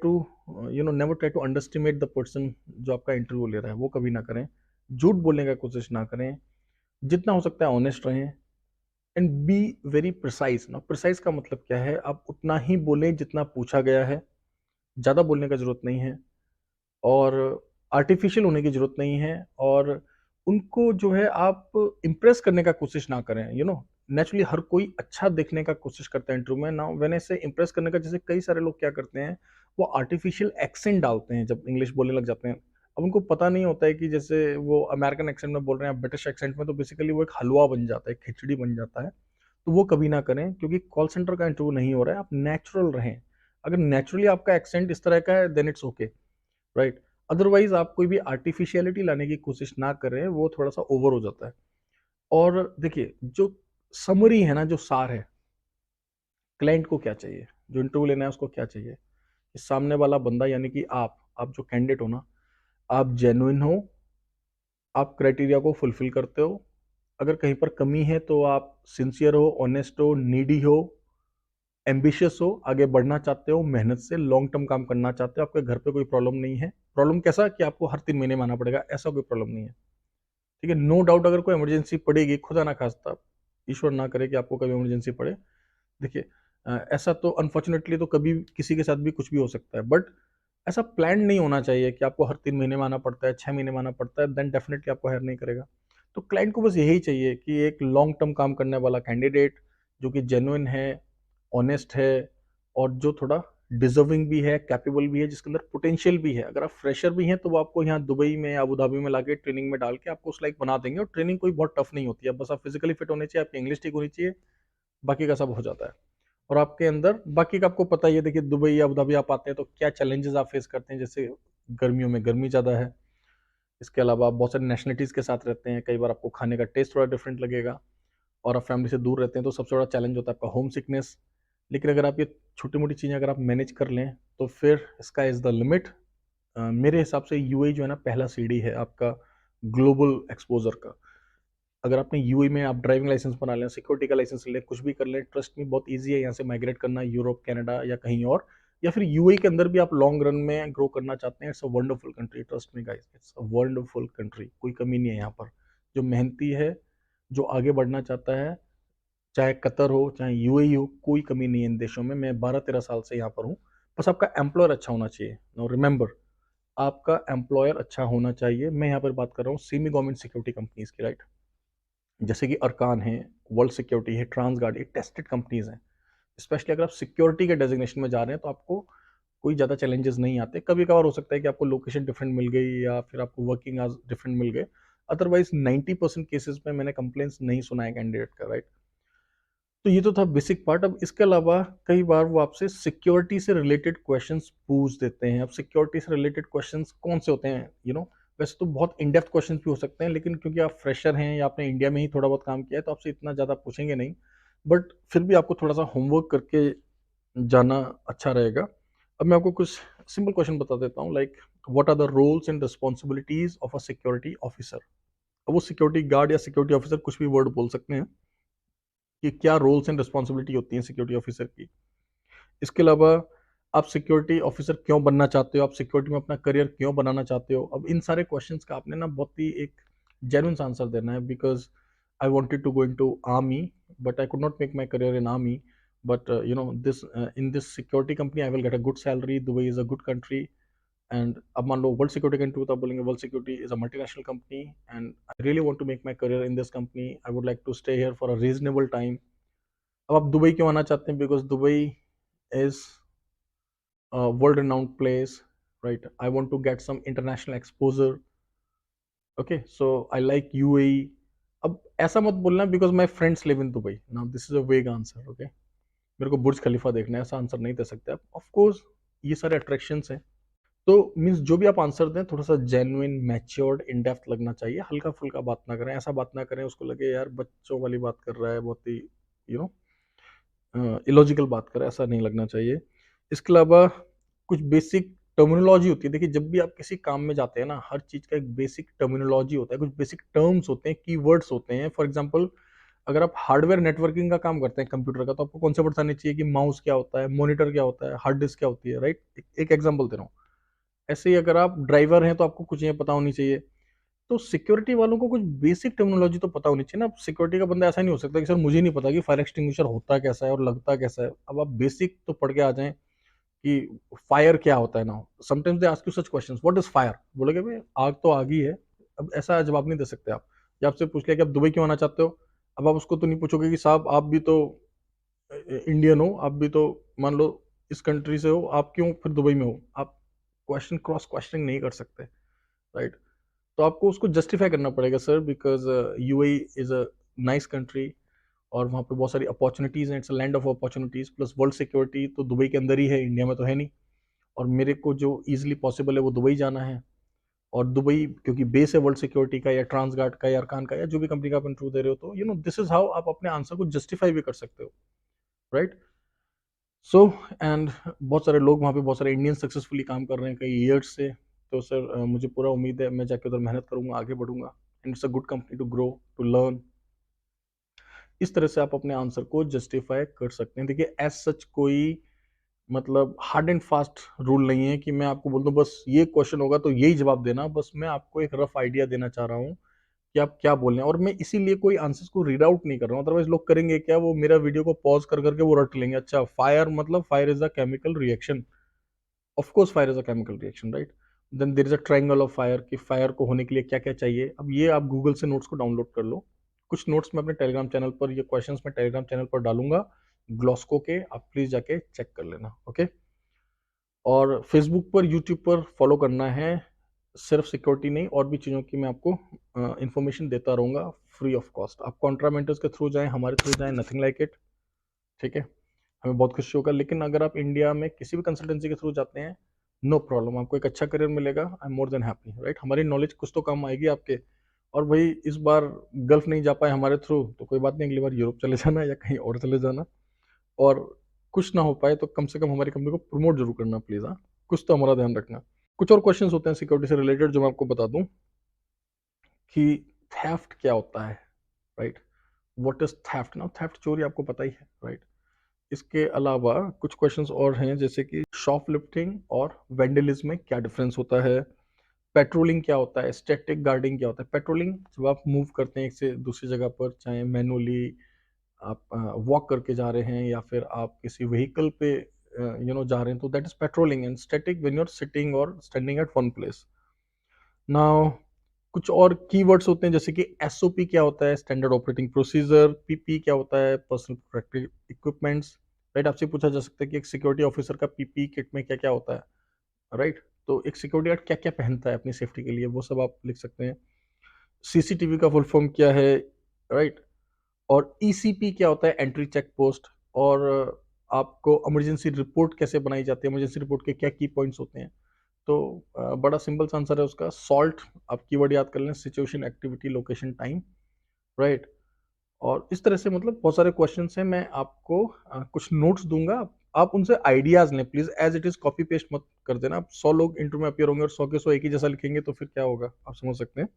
to underestimate the person जो आपका इंटरव्यू ले रहा है, वो कभी ना करें। झूठ बोलने का कोशिश ना करें, जितना हो सकता है ऑनेस्ट रहें, एंड बी वेरी प्रिसाइज। ना, प्रिसाइज का मतलब क्या है? आप उतना ही बोलें जितना पूछा गया है, ज़्यादा बोलने का जरूरत नहीं है, और आर्टिफिशियल होने की जरूरत नहीं है। और उनको जो है आप इम्प्रेस करने का कोशिश ना करें। नेचुरली हर कोई अच्छा दिखने का कोशिश करता है इंटरव्यू में। ना मैंने से इम्प्रेस करने का, जैसे कई सारे लोग क्या करते हैं, वो आर्टिफिशियल एक्सेंट डालते हैं जब इंग्लिश बोलने लग जाते हैं। अब उनको पता नहीं होता है कि जैसे वो अमेरिकन एक्सेंट में बोल रहे हैं, ब्रिटिश एक्सेंट में, तो बेसिकली वो एक हलवा बन जाता है, खिचड़ी बन जाता है। तो वो कभी ना करें, क्योंकि कॉल सेंटर का इंटरव्यू नहीं हो रहा है। आप नेचुरल रहें। अगर नेचुरली आपका एक्सेंट इस तरह का है then it's okay, right? Otherwise आप कोई भी आर्टिफिशियलिटी लाने की कोशिश ना करें, वो थोड़ा सा ओवर हो जाता है। और देखिए, जो समरी है ना, जो सार है, क्लाइंट को क्या चाहिए, जो इंटरव्यू लेना है उसको क्या चाहिए, कि सामने वाला बंदा यानी कि आप जो कैंडिडेट हो ना, आप जेन्युइन हो, आप क्राइटेरिया को फुलफिल करते हो। अगर कहीं पर कमी है तो आप सिंसियर हो, ऑनेस्ट हो, नीडी हो, एम्बिशियस हो, आगे बढ़ना चाहते हो, मेहनत से लॉन्ग टर्म काम करना चाहते हो, आपके घर पे कोई प्रॉब्लम नहीं है। प्रॉब्लम कैसा कि आपको हर 3 महीने में आना पड़ेगा, ऐसा कोई प्रॉब्लम नहीं है। ठीक है, नो डाउट अगर कोई इमरजेंसी पड़ेगी, खुदा ना खास्ता, ईश्वर ना करे कि आपको कभी इमरजेंसी पड़े। देखिए, ऐसा तो अनफॉर्चुनेटली तो कभी किसी के साथ भी कुछ भी हो सकता है, बट ऐसा प्लान नहीं होना चाहिए कि आपको हर 3 महीने में आना पड़ता है, 6 महीने में आना पड़ता है, देन डेफिनेटली आपको हायर नहीं करेगा। तो क्लाइंट को बस यही चाहिए कि एक लॉन्ग टर्म काम करने वाला कैंडिडेट, जो कि जेन्युइन है, ऑनेस्ट है, और जो थोड़ा डिजर्विंग भी है, कैपेबल भी है, जिसके अंदर पोटेंशियल भी है। अगर आप फ्रेशर भी हैं तो वो आपको यहाँ दुबई में, अबू धाबी में लाके ट्रेनिंग में डाल के आपको उस लाइक बना देंगे। और ट्रेनिंग कोई बहुत टफ नहीं होती है, बस आप फिजिकली फिट होने चाहिए, आपकी इंग्लिश ठीक होनी चाहिए, बाकी का सब हो जाता है। और आपके अंदर बाकी का आपको पता ही है। देखिए दुबई या अबू धाबी आप आते हैं तो क्या चैलेंजेस आप फेस करते हैं, जैसे गर्मियों में गर्मी ज़्यादा है, इसके अलावा आप बहुत सारी नेशनलिटीज़ के साथ रहते हैं, कई बार आपको खाने का टेस्ट थोड़ा डिफरेंट लगेगा, और आप फैमिली से दूर रहते हैं तो सबसे बड़ा चैलेंज होता है आपका होम सिकनेस। लेकिन अगर आप ये छोटी मोटी चीज़ें अगर आप मैनेज कर लें तो फिर स्काई इज़ द लिमिट। मेरे हिसाब से यूएई जो है ना पहला सीढ़ी है आपका ग्लोबल एक्सपोजर का। अगर आपने यूएई में आप ड्राइविंग लाइसेंस बना लें, सिक्योरिटी का लाइसेंस ले, कुछ भी कर लें, ट्रस्ट में बहुत ईजी है यहाँ से माइग्रेट करना यूरोप, कनाडा या कहीं और, या फिर यूएई के अंदर भी आप लॉन्ग रन में ग्रो करना चाहते हैं। It's a wonderful country, trust me guys, it's a wonderful country, कोई कमी नहीं है यहाँ पर। जो मेहनती है, जो आगे बढ़ना चाहता है, चाहे कतर हो चाहे यूएई हो, कोई कमी नहीं है इन देशों में। मैं 12-13 साल से यहाँ पर हूँ। बस आपका एम्प्लॉयर अच्छा होना चाहिए। नाउ रिमेंबर, आपका एम्प्लॉयर अच्छा होना चाहिए। मैं यहाँ पर बात कर रहा हूँ सेमी गवर्नमेंट सिक्योरिटी कंपनीज की, राइट? जैसे कि अरकान है, वर्ल्ड सिक्योरिटी है, ट्रांसगार्ड, ये टेस्टेड कंपनीज हैं। स्पेशली अगर आप सिक्योरिटी के डेजिग्नेशन में जा रहे हैं तो आपको कोई ज़्यादा चैलेंजेस नहीं आते। कभी कभार हो सकता है कि आपको लोकेशन डिफरेंट मिल गई या फिर आपको वर्किंग आवर्स डिफरेंट मिल गए, अदरवाइज 90% केसेस में मैंने कंप्लेंट्स नहीं सुना है कैंडिडेट का, राइट? तो ये तो था बेसिक पार्ट। अब इसके अलावा कई बार वो आपसे सिक्योरिटी से रिलेटेड क्वेश्चंस पूछ देते हैं। अब सिक्योरिटी से रिलेटेड क्वेश्चंस कौन से होते हैं, वैसे तो बहुत इन डेप्थ क्वेश्चंस भी हो सकते हैं, लेकिन क्योंकि आप फ्रेशर हैं या आपने इंडिया में ही थोड़ा बहुत काम किया है तो आपसे इतना ज़्यादा पूछेंगे नहीं, बट फिर भी आपको थोड़ा सा होमवर्क करके जाना अच्छा रहेगा। अब मैं आपको कुछ सिंपल क्वेश्चन बता देता हूँ, like what are the roles and responsibilities of a security officer. अब वो सिक्योरिटी गार्ड या सिक्योरिटी ऑफिसर कुछ भी वर्ड बोल सकते हैं कि क्या रोल्स एंड रिस्पॉन्सिबिलिटी होती हैं सिक्योरिटी ऑफिसर की। इसके अलावा आप सिक्योरिटी ऑफिसर क्यों बनना चाहते हो, आप सिक्योरिटी में अपना करियर क्यों बनाना चाहते हो। अब इन सारे क्वेश्चंस का आपने ना बहुत ही एक जेन्युइन आंसर देना है, because I wanted to go into army but I could not make my career in army, but this in this security company I will get a good salary, Dubai is a good country. And अब मान लो world security country, तो आप बोलेंगे world security is a multinational company and I really want to make my career in this company, I would like to stay here for a reasonable time. अब आप Dubai क्यों आना चाहते हैं, because Dubai is a world renowned place, right? I want to get some international exposure. Okay, so I like UAE. अब ऐसा मत बोलना because my friends live in Dubai, now this is a वेग answer. Okay, मेरे को बुर्ज खलीफा देखना है, ऐसा आंसर नहीं दे सकते आप। ऑफ कोर्स ये सारे अट्रैक्शंस हैं, तो मीन्स जो भी आप आंसर दें थोड़ा सा जेन्युइन, मैच्योर्ड, इन डेप्थ लगना चाहिए। हल्का फुल्का बात ना करें, ऐसा बात ना करें उसको लगे यार बच्चों वाली बात कर रहा है, बहुत ही यू नो इलॉजिकल बात करें, ऐसा नहीं लगना चाहिए। इसके अलावा कुछ बेसिक टर्मिनोलॉजी होती है। देखिए जब भी आप किसी काम में जाते हैं ना, हर चीज़ का एक बेसिक टर्मिनोलॉजी होता है, कुछ बेसिक टर्म्स होते हैं, कीवर्ड्स होते हैं। फॉर एग्जांपल अगर आप हार्डवेयर नेटवर्किंग का काम करते हैं कंप्यूटर का, तो आपको कॉन्सेप्ट आने चाहिए कि माउस क्या होता है, मॉनिटर क्या होता है, हार्ड डिस्क क्या होती है, राइट? एक एग्जाम्पल दे रहा हूँ। ऐसे ही अगर आप ड्राइवर हैं तो आपको कुछ ये पता होनी चाहिए। तो सिक्योरिटी वालों को कुछ बेसिक टर्मिनोलॉजी तो पता होनी चाहिए ना। सिक्योरिटी का बंदा ऐसा नहीं हो सकता कि सर मुझे नहीं पता कि फायर एक्सटिंग्विशर होता कैसा है और लगता कैसा है। अब आप बेसिक तो पढ़ के आ जाएं कि फायर क्या होता है ना। Sometimes they ask you such questions, what is fire, बोलोगे भाई आग तो आग ही है। अब ऐसा जवाब नहीं दे सकते आप। या आपसे पूछ लिया कि आप दुबई क्यों आना चाहते हो, अब आप उसको तो नहीं पूछोगे कि साहब आप भी तो इंडियन हो, आप भी तो मान लो इस कंट्री से हो, आप क्यों फिर दुबई में हो। आप क्वेश्चन क्रॉस क्वेश्चनिंग नहीं कर सकते, राइट? तो आपको उसको जस्टिफाई करना पड़ेगा sir, because UAE is a nice country और वहाँ पे बहुत सारी अपॉर्चुनिटीज़ हैं, it's a land of opportunities, plus world security तो दुबई के अंदर ही है, इंडिया में तो है नहीं। और मेरे को जो ईजिली पॉसिबल है वो दुबई जाना है। और दुबई क्योंकि बेस है वर्ल्ड सिक्योरिटी का या ट्रांसगार्ड का या अरकान का या जो भी कंपनी का आप इंटरव्यू दे रहे हो, तो दिस इज हाउ आप अपने आंसर को जस्टिफाई भी कर सकते हो, राइट? सो एंड बहुत सारे लोग वहाँ पे, बहुत सारे इंडियन सक्सेसफुली काम कर रहे हैं कई ईयर्स से। तो सर मुझे पूरा उम्मीद है मैं जाके उधर मेहनत करूंगा, आगे बढ़ूंगा, and it's a good company to grow, to learn. इस तरह से आप अपने आंसर को जस्टिफाई कर सकते हैं। देखिए एज सच कोई मतलब हार्ड एंड फास्ट रूल नहीं है कि मैं आपको बोल दूं बस ये क्वेश्चन होगा तो यही जवाब देना। बस मैं आपको एक रफ आइडिया देना चाह रहा हूँ कि आप क्या बोल रहे हैं, और मैं इसीलिए कोई आंसर्स को रीड आउट नहीं कर रहा हूँ। अदरवाइज लोग करेंगे क्या, वो मेरा वीडियो को पॉज कर करके वो रट लेंगे, अच्छा फायर मतलब fire is a chemical reaction. Of course fire is a chemical reaction, right? Then there is a triangle of fire, कि फायर को होने के लिए क्या क्या चाहिए। अब ये आप गूगल से नोट्स को डाउनलोड कर लो। कुछ नोट्स मैं अपने टेलीग्राम चैनल पर, ये क्वेश्चंस मैं टेलीग्राम चैनल पर डालूंगा ग्लॉस्को के, आप प्लीज जाके चेक कर लेना, ओके? और फेसबुक पर, यूट्यूब पर फॉलो करना है। सिर्फ सिक्योरिटी नहीं, और भी चीज़ों की मैं आपको इंफॉर्मेशन देता रहूँगा फ्री ऑफ कॉस्ट। आप कॉन्ट्रा मेंटर्स के थ्रू जाएं, हमारे थ्रू जाएं, नथिंग लाइक इट, ठीक है? हमें बहुत खुशी होगा। लेकिन अगर आप इंडिया में किसी भी कंसल्टेंसी के थ्रू जाते हैं, नो प्रॉब्लम, आपको एक अच्छा करियर मिलेगा। I am more than happy, right. हमारी नॉलेज कुछ तो काम आएगी आपके। और भाई इस बार गल्फ नहीं जा पाए हमारे थ्रू तो कोई बात नहीं, अगली बार यूरोप चले जाना या कहीं और चले जाना। और कुछ ना हो पाए तो कम से कम हमारी कंपनी को प्रमोट जरूर करना प्लीज। हाँ, कुछ तो हमारा ध्यान रखना। कुछ और क्वेश्चंस होते हैं सिक्योरिटी से रिलेटेड जो मैं आपको बता दूं कि थेफ्ट क्या होता है, राइट। व्हाट इज थेफ्ट ना, थेफ्ट चोरी आपको पता ही है, राइट। इसके अलावा कुछ क्वेश्चंस और हैं जैसे कि शॉपलिफ्टिंग और वेंडलिज्म में क्या डिफरेंस होता है, पेट्रोलिंग क्या होता है, स्टैटिक गार्डिंग क्या होता है। पेट्रोलिंग जब आप मूव करते हैं एक से दूसरी जगह पर, चाहे मैनुअली आप वॉक करके जा रहे हैं या फिर आप किसी व्हीकल पे जा रहे हैं, तो that is patrolling. And static when you are sitting और standing at one place. Now कुछ और कीवर्ड्स होते हैं जैसे कि एसओपी क्या होता है, स्टैंडर्ड ऑपरेटिंग प्रोसीजर, पीपी क्या होता है, पर्सनल प्रोटेक्टिव इक्विपमेंट्स, राइट। आपसे पूछा जा सकता है कि एक सिक्योरिटी ऑफिसर का पीपी किट में क्या क्या होता है, राइट। तो एक सिक्योरिटी गार्ड क्या क्या पहनता है अपनी सेफ्टी के लिए, वो सब आप लिख सकते हैं। सीसीटीवी का फुल फॉर्म क्या है, राइट। और ईसीपी क्या होता है, एंट्री चेक पोस्ट। और आपको इमरजेंसी रिपोर्ट कैसे बनाई जाती है, इमरजेंसी रिपोर्ट के क्या की पॉइंट्स होते हैं। तो बड़ा सिंपल सा आंसर है उसका, सॉल्ट। आप कीवर्ड याद कर लें, situation, activity, location, time, right. और इस तरह से मतलब बहुत सारे क्वेश्चंस हैं। मैं आपको कुछ नोट्स दूंगा, आप उनसे आइडियाज लें please. As it is copy paste मत कर देना। आप 100 लोग इंटरव्यू में अपियर होंगे और 100 के 100 एक ही जैसा लिखेंगे तो फिर क्या होगा, आप समझ सकते हैं।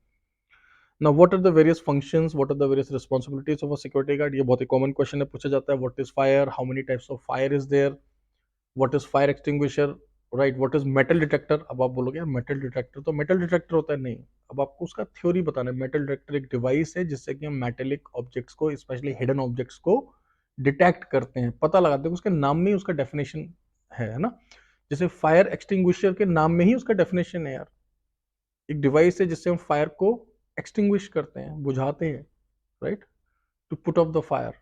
Now, what are the various functions? What are the various responsibilities of a security guard? ये बहुत ही कॉमन क्वेश्चन है, पूछा जाता है। What is fire? How many types of fire is there? What is fire extinguisher? Right? What is metal detector? अब आप बोलोगे यार मेटल डिटेक्टर तो मेटल डिटेक्टर होता है, नहीं। अब आपको उसका थ्योरी बताना है। मेटल डिटेक्टर एक डिवाइस है जिससे कि हम मेटेलिक ऑब्जेक्ट्स को, स्पेशली हिडन ऑब्जेक्ट्स को डिटेक्ट करते हैं, पता लगाते हैं। उसके नाम में ही उसका डेफिनेशन है ना। जैसे फायर एक्सटिंग्विशर के नाम में ही उसका डेफिनेशन है यार। एक डिवाइस है जिससे हम फायर को एक्सटिंग्विश करते हैं, बुझाते हैं, right, to put off the fire.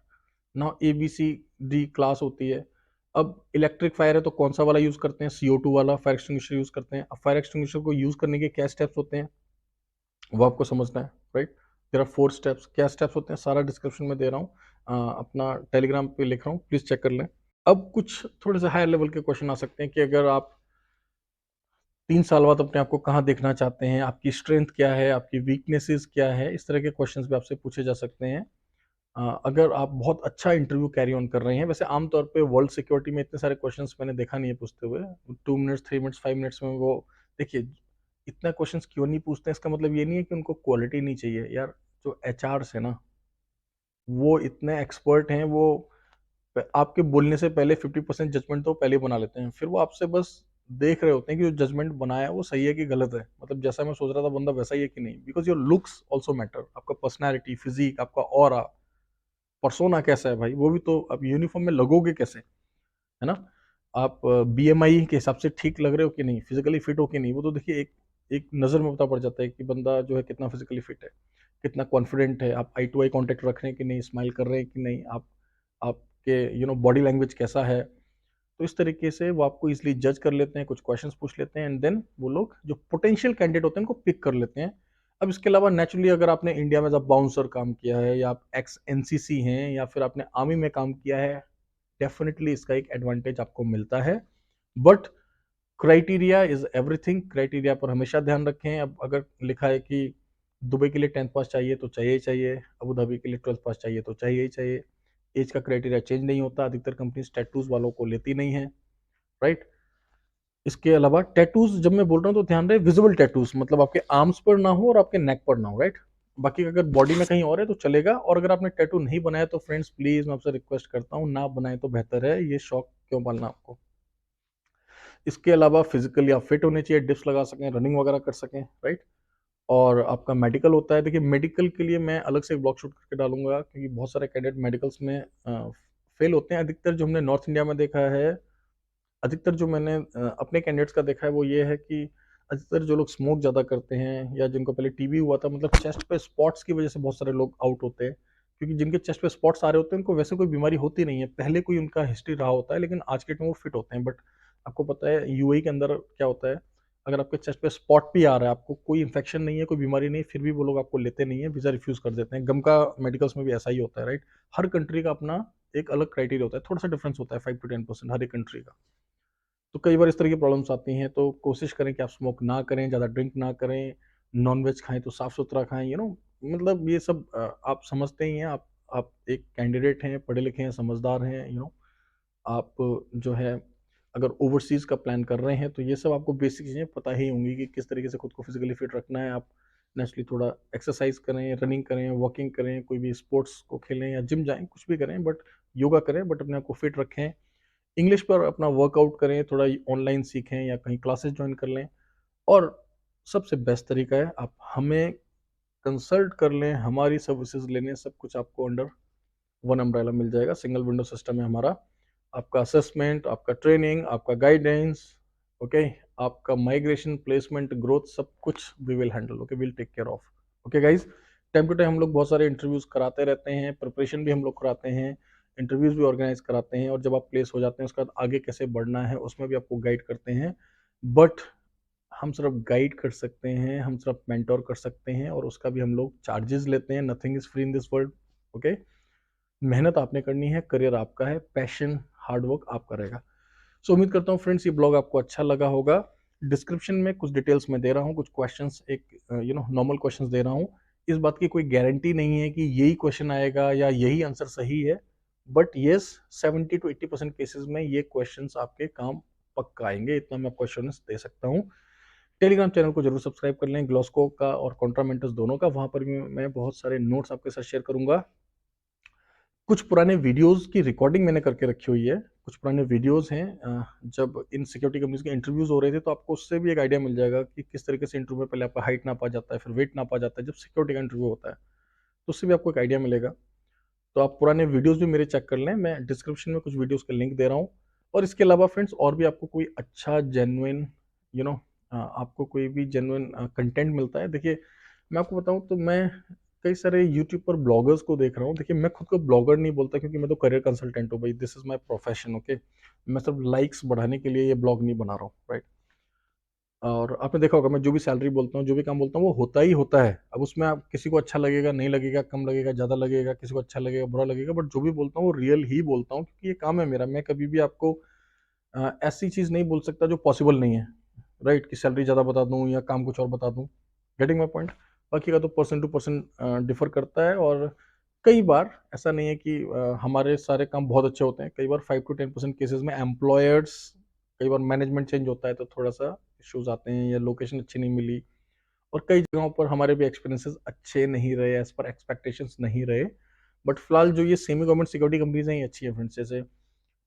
Now ABCD class होती है। अब इलेक्ट्रिक फायर है तो कौन सा वाला यूज करते हैं, CO2 वाला फायर एक्सटिंग्विशर यूज करते हैं। अब फायर एक्सटिंग्विशर को यूज करने के क्या स्टेप्स होते हैं वो आपको समझना है, राइट। There are 4 steps. क्या स्टेप्स होते हैं सारा डिस्क्रिप्शन में दे रहा हूँ, अपना टेलीग्राम पे लिख रहा हूँ, प्लीज चेक कर लें। अब कुछ थोड़े से हायर लेवल के क्वेश्चन आ सकते हैं कि अगर आप 3 साल बाद अपने आप को कहाँ देखना चाहते हैं, आपकी स्ट्रेंथ क्या है, आपकी वीकनेसेस क्या है, इस तरह के क्वेश्चंस भी आपसे पूछे जा सकते हैं। अगर आप बहुत अच्छा इंटरव्यू कैरी ऑन कर रहे हैं, वैसे आमतौर पे वर्ल्ड सिक्योरिटी में इतने सारे क्वेश्चंस मैंने देखा नहीं है पूछते हुए। 2 मिनट्स, 3 मिनट्स, 5 मिनट्स में वो, देखिए, इतना क्वेश्चंस क्यों नहीं पूछते हैं इसका मतलब ये नहीं है कि उनको क्वालिटी नहीं चाहिए यार। जो HRs है ना, वो इतने एक्सपर्ट हैं, वो आपके बोलने से पहले 50% जजमेंट तो पहले ही बना लेते हैं। फिर वो आपसे बस देख रहे होते हैं कि जो जजमेंट बनाया है वो सही है कि गलत है, मतलब जैसा मैं सोच रहा था बंदा वैसा ही है कि नहीं। Because your looks also matter, आपका पर्सनैलिटी, फिजिक, आपका ऑरा, पर्सोना कैसा है भाई, वो भी तो। आप यूनिफॉर्म में लगोगे कैसे, है ना। आप BMI के हिसाब से ठीक लग रहे हो कि नहीं, फिजिकली फिट हो कि नहीं, वो तो देखिए एक एक नज़र में पता पड़ जाता है कि बंदा जो है कितना फिजिकली फिट है, कितना कॉन्फिडेंट है। आप आई टू आई कॉन्टेक्ट रख रहे हैं कि नहीं, स्माइल कर रहे हैं कि नहीं, आपके बॉडी लैंग्वेज कैसा है। तो इस तरीके से वो आपको इजिली जज कर लेते हैं, कुछ क्वेश्चंस पूछ लेते हैं, एंड देन वो लोग जो पोटेंशियल कैंडिडेट होते हैं उनको पिक कर लेते हैं। अब इसके अलावा नेचुरली अगर आपने इंडिया में जब बाउंसर काम किया है, या आप एक्स NCC हैं, या फिर आपने आर्मी में काम किया है, डेफिनेटली इसका एक एडवांटेज आपको मिलता है। But criteria is everything, criteria पर हमेशा ध्यान रखें। अब अगर लिखा है कि दुबई के लिए 10th पास चाहिए तो चाहिए ही चाहिए, अबू धाबी के लिए 12th पास चाहिए तो चाहिए ही चाहिए। एज का क्राइटेरिया चेंज नहीं होता, अधिकतर कंपनी टैटूज वालों को लेती नहीं है, राइट। इसके अलावा टैटूज जब मैं बोल रहा हूँ तो ध्यान रहे विजिबल टैटूज, मतलब आपके आर्म्स पर ना हो और आपके नेक पर ना हो, राइट। बाकी अगर बॉडी में कहीं और है तो चलेगा। और अगर आपने टैटू नहीं बनाया तो फ्रेंड्स प्लीज मैं आपसे रिक्वेस्ट करता हूँ, ना बनाए तो बेहतर है, ये शौक क्यों पालना आपको। इसके अलावा फिजिकली आप फिट होने चाहिए, डिप्स लगा सकें, रनिंग वगैरह कर सकें, राइट। और आपका मेडिकल होता है, देखिए मेडिकल के लिए मैं अलग से एक ब्लॉग शूट करके डालूंगा, क्योंकि बहुत सारे कैंडिडेट मेडिकल्स में फेल होते हैं। अधिकतर जो हमने नॉर्थ इंडिया में देखा है, अधिकतर जो मैंने अपने कैंडिडेट्स का देखा है वो ये है कि अधिकतर जो लोग स्मोक ज़्यादा करते हैं या जिनको पहले TB हुआ था, मतलब चेस्ट पे स्पॉट्स की वजह से बहुत सारे लोग आउट होते हैं। क्योंकि जिनके चेस्ट पे स्पॉट्स आ रहे होते हैं उनको वैसे कोई बीमारी होती नहीं है, पहले कोई उनका हिस्ट्री रहा होता है, लेकिन आज के टाइम वो फिट होते हैं। बट आपको पता है UAE के अंदर क्या होता है, अगर आपके चेस्ट पे स्पॉट भी आ रहा है, आपको कोई इन्फेक्शन नहीं है, कोई बीमारी नहीं, फिर भी वो लोग आपको लेते नहीं है, वीज़ा रिफ्यूज़ कर देते हैं। गम का मेडिकल्स में भी ऐसा ही होता है, राइट। हर कंट्री का अपना एक अलग क्राइटेरिया होता है, थोड़ा सा डिफरेंस होता है 5 to 10% हर एक कंट्री का। तो कई बार इस तरह की प्रॉब्लम्स आती हैं, तो कोशिश करें कि आप स्मोक ना करें, ज़्यादा ड्रिंक ना करें, नॉन वेज खाएं तो साफ सुथरा खाएं, मतलब ये सब आप समझते ही हैं। आप एक कैंडिडेट हैं, पढ़े लिखे हैं, समझदार हैं, आप जो है अगर ओवरसीज का प्लान कर रहे हैं तो ये सब आपको बेसिक चीज़ें पता ही होंगी कि किस तरीके से खुद को फिजिकली फिट रखना है। आप नेचुरली थोड़ा एक्सरसाइज करें, रनिंग करें, वॉकिंग करें, कोई भी स्पोर्ट्स को खेलें या जिम जाएं, कुछ भी करें, बट योगा करें, बट अपने आप को फिट रखें। इंग्लिश पर अपना वर्कआउट करें, थोड़ा ऑनलाइन सीखें या कहीं क्लासेस ज्वाइन कर लें। और सबसे बेस्ट तरीका है आप हमें कंसल्ट कर लें, हमारी सर्विसेज लेने, सब कुछ आपको अंडर वन अम्ब्रेला मिल जाएगा। सिंगल विंडो सिस्टम है हमारा। आपका असेसमेंट, आपका ट्रेनिंग, आपका गाइडेंस, ओके, आपका माइग्रेशन, प्लेसमेंट, ग्रोथ, सब कुछ we will handle. Okay, will take care of. Okay guys, time to time हम लोग बहुत सारे इंटरव्यूज कराते रहते हैं, प्रिपरेशन भी हम लोग कराते हैं, इंटरव्यूज भी ऑर्गेनाइज कराते हैं, और जब आप प्लेस हो जाते हैं उसके बाद आगे कैसे बढ़ना है उसमें भी आपको गाइड करते हैं। बट हम सिर्फ गाइड कर सकते हैं, हम सिर्फ मेंटोर कर सकते हैं, और उसका भी हम लोग चार्जेस लेते हैं। Nothing is free in this world. Okay, मेहनत आपने करनी है, करियर आपका है, पैशन, हार्डवर्क आपका रहेगा। सो उम्मीद करता हूँ फ्रेंड्स ये ब्लॉग आपको अच्छा लगा होगा। डिस्क्रिप्शन में कुछ डिटेल्स मैं दे रहा हूँ, कुछ क्वेश्चंस, एक नॉर्मल क्वेश्चंस दे रहा हूँ। इस बात की कोई गारंटी नहीं है कि यही क्वेश्चन आएगा या यही आंसर सही है, बट येस 70 to 80% केसेस में ये क्वेश्चंस आपके काम पक्का आएंगे, इतना मैं आपको एश्योरेंस दे सकता हूँ। टेलीग्राम चैनल को जरूर सब्सक्राइब कर लें, ग्लॉस्को का और कॉन्ट्रामेंटस दोनों का। वहां पर भी मैं बहुत सारे नोट्स आपके साथ शेयर करूंगा। कुछ पुराने वीडियोस की रिकॉर्डिंग मैंने करके रखी हुई है। कुछ पुराने वीडियोस हैं, जब इन सिक्योरिटी कंपनीज के इंटरव्यूज हो रहे थे, तो आपको उससे भी एक आइडिया मिल जाएगा कि किस तरीके से इंटरव्यू में पहले आपका हाइट नापा जाता है, फिर वेट नापा जाता है जब सिक्योरिटी का इंटरव्यू होता है, तो उससे भी आपको एक आइडिया मिलेगा। तो आप पुराने वीडियोस भी मेरे चेक कर लें, मैं डिस्क्रिप्शन में कुछ वीडियोस के लिंक दे रहा हूँ। और इसके अलावा फ्रेंड्स, और भी आपको कोई अच्छा जेन्युइन यू नो आपको कोई भी जेन्युइन कंटेंट मिलता है, देखिए मैं आपको बताऊं तो मैं कई सारे यूट्यूब पर ब्लॉगर्स को देख रहा हूँ। देखिए मैं खुद को ब्लॉगर नहीं बोलता, क्योंकि मैं तो करियर कंसल्टेंट हूँ भाई, this is my profession. Okay, मैं सिर्फ लाइक्स बढ़ाने के लिए ये ब्लॉग नहीं बना रहा हूँ, राइट। और आपने देखा होगा मैं जो भी सैलरी बोलता हूँ, जो भी काम बोलता हूँ, वो होता ही होता है। अब उसमें आप किसी को अच्छा लगेगा, नहीं लगेगा, कम लगेगा, ज़्यादा लगेगा, किसी को अच्छा लगेगा, बुरा लगेगा, बट जो भी बोलता हूँ वो रियल ही बोलता हूँ, क्योंकि ये काम है मेरा। मैं कभी भी आपको ऐसी चीज़ नहीं बोल सकता जो पॉसिबल नहीं है, राइट, कि सैलरी ज़्यादा बता दूँ या काम कुछ और बता दूँ। Getting my point. बाकी का तो पर्सन टू पर्सन डिफर करता है, और कई बार ऐसा नहीं है कि हमारे सारे काम बहुत अच्छे होते हैं। कई बार 5 to 10% केसेस में एम्प्लॉयर्स, कई बार मैनेजमेंट चेंज होता है तो थोड़ा सा इश्यूज आते हैं, या लोकेशन अच्छी नहीं मिली, और कई जगहों पर हमारे भी एक्सपीरियंसेस अच्छे नहीं रहे, एज पर एक्सपेक्टेशंस नहीं रहे। बट फिलहाल जो ये सेमी गवर्नमेंट सिक्योरिटी कंपनीज हैं ये अच्छी है फ्रेंड्स, जैसे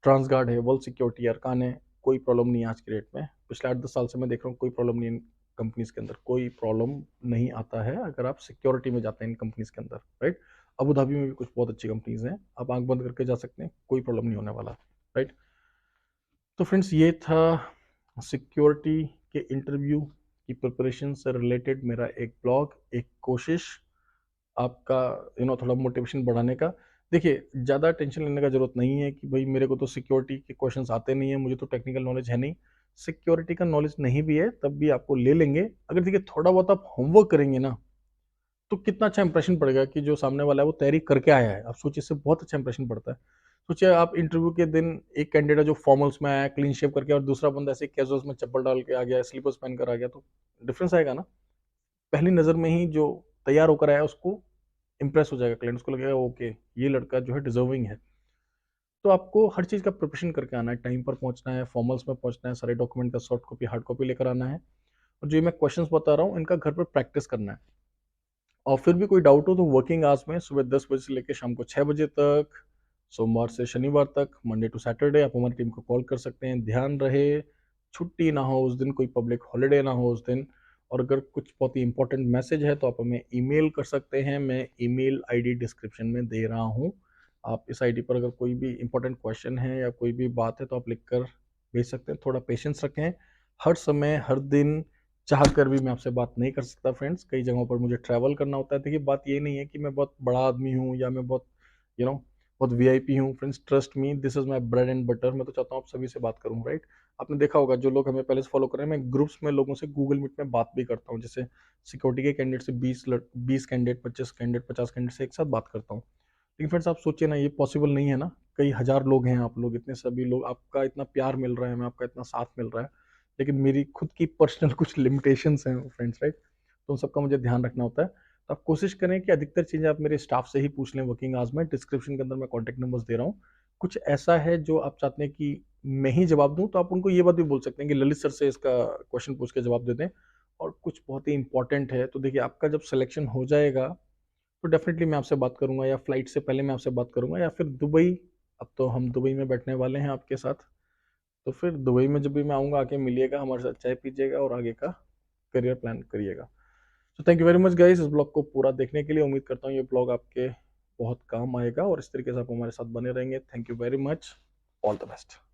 ट्रांसगार्ड है, वर्ल्ड सिक्योरिटी, अरकान है। कोई प्रॉब्लम नहीं है आज के डेट में, पिछले 8-10 साल से मैं देख रहा हूँ कोई प्रॉब्लम नहीं है। इन कंपनीज के अंदर कोई प्रॉब्लम नहीं आता है अगर आप सिक्योरिटी में जाते हैं इन कंपनीज के अंदर, राइट। अबू धाबी में भी कुछ बहुत अच्छी कंपनीज हैं, आप आंख बंद करके जा सकते हैं, कोई प्रॉब्लम नहीं होने वाला, राइट। तो फ्रेंड्स ये था सिक्योरिटी के इंटरव्यू की प्रिपरेशन से रिलेटेड मेरा एक ब्लॉग, एक कोशिश आपका थोड़ा मोटिवेशन बढ़ाने का। देखिए ज़्यादा टेंशन लेने का जरूरत नहीं है कि भाई मेरे को तो सिक्योरिटी के क्वेश्चंस आते नहीं है, मुझे तो टेक्निकल नॉलेज है नहीं। सिक्योरिटी का नॉलेज नहीं भी है तब भी आपको ले लेंगे, अगर देखिए थोड़ा बहुत आप होमवर्क करेंगे ना, तो कितना अच्छा इंप्रेशन पड़ेगा कि जो सामने वाला है वो तैयारी करके आया है। आप सोचिए, इससे बहुत अच्छा इंप्रेशन पड़ता है। सोचिए आप इंटरव्यू के दिन एक कैंडिडेट है जो फॉर्मल्स में आया, क्लीन शेव करके, और दूसरा बंदा ऐसे कैजुअल्स में चप्पल डाल के आ गया, स्लीपर्स पहन कर आ गया, तो डिफरेंस आएगा ना। पहली नजर में ही जो तैयार होकर आया उसको इंप्रेस हो जाएगा क्लाइंट, उसको लगेगा ओके ये लड़का जो है डिजर्विंग है। तो आपको हर चीज़ का प्रिपरेशन करके आना है, टाइम पर पहुंचना है, फॉर्मल्स में पहुंचना है, सारे डॉक्यूमेंट का सॉफ्ट कॉपी, हार्ड कॉपी लेकर आना है, और जो मैं क्वेश्चंस बता रहा हूँ इनका घर पर प्रैक्टिस करना है। और फिर भी कोई डाउट हो तो वर्किंग आवर्स में सुबह 10 बजे से लेकर शाम को 6 बजे तक, सोमवार से शनिवार तक, मंडे टू सैटरडे, आप हमारी टीम को कॉल कर सकते हैं। ध्यान रहे छुट्टी ना हो उस दिन, कोई पब्लिक हॉलीडे ना हो उस दिन। और अगर कुछ बहुत ही इंपॉर्टेंट मैसेज है तो आप हमें ईमेल कर सकते हैं, मैं ईमेल आईडी डिस्क्रिप्शन में दे रहा हूँ। आप इस आईडी पर अगर कोई भी इंपॉर्टेंट क्वेश्चन है या कोई भी बात है तो आप लिख कर भेज सकते हैं। थोड़ा पेशेंस रखें, हर समय हर दिन चाह कर भी मैं आपसे बात नहीं कर सकता फ्रेंड्स, कई जगहों पर मुझे ट्रैवल करना होता है। देखिए बात ये नहीं है कि मैं बहुत बड़ा आदमी हूँ या मैं बहुत यू नो बहुत वीआईपी हूँ। Friends trust me, this is my bread and butter. मैं तो चाहता हूँ आप सभी से बात करूँ, राइट। आपने देखा होगा जो लोग हमें पहले से फॉलो कर रहे हैं, मैं ग्रुप्स में लोगों से गूगल मीट में बात भी करता हूँ। जैसे सिक्योरिटी के कैंडिडेट से 20 कैंडिडेट, 25 कैंडिडेट, 50 कैंडिडेट से एक साथ बात करता हूँ। लेकिन फ्रेंड्स आप सोचिए ना, ये पॉसिबल नहीं है ना। कई हज़ार लोग हैं, आप लोग इतने सभी लोग, आपका इतना प्यार मिल रहा है हमें, आपका इतना साथ मिल रहा है, लेकिन मेरी खुद की पर्सनल कुछ लिमिटेशंस हैं फ्रेंड्स, राइट? तो उन सबका मुझे ध्यान रखना होता है। तो आप कोशिश करें कि अधिकतर चीज़ें आप मेरे स्टाफ से ही पूछ लें वर्किंग आवर्स में। डिस्क्रिप्शन के अंदर मैं कॉन्टैक्ट नंबर्स दे रहा हूँ। कुछ ऐसा है जो आप चाहते हैं कि मैं ही जवाब दूँ, तो आप उनको ये बात भी बोल सकते हैं कि ललित सर से इसका क्वेश्चन पूछ के जवाब दे दें। और कुछ बहुत ही इंपॉर्टेंट है, तो देखिए आपका जब सिलेक्शन हो जाएगा तो डेफिनेटली मैं आपसे बात करूंगा, या फ्लाइट से पहले मैं आपसे बात करूंगा, या फिर दुबई। अब तो हम दुबई में बैठने वाले हैं आपके साथ, तो फिर दुबई में जब भी मैं आऊँगा, आके मिलिएगा, हमारे साथ चाय पीजिएगा और आगे का करियर प्लान करिएगा। तो thank you very much guys, इस ब्लॉग को पूरा देखने के लिए। उम्मीद करता हूँ ये ब्लॉग आपके बहुत काम आएगा और इस तरीके से आप हमारे साथ बने रहेंगे। Thank you very much. All the best.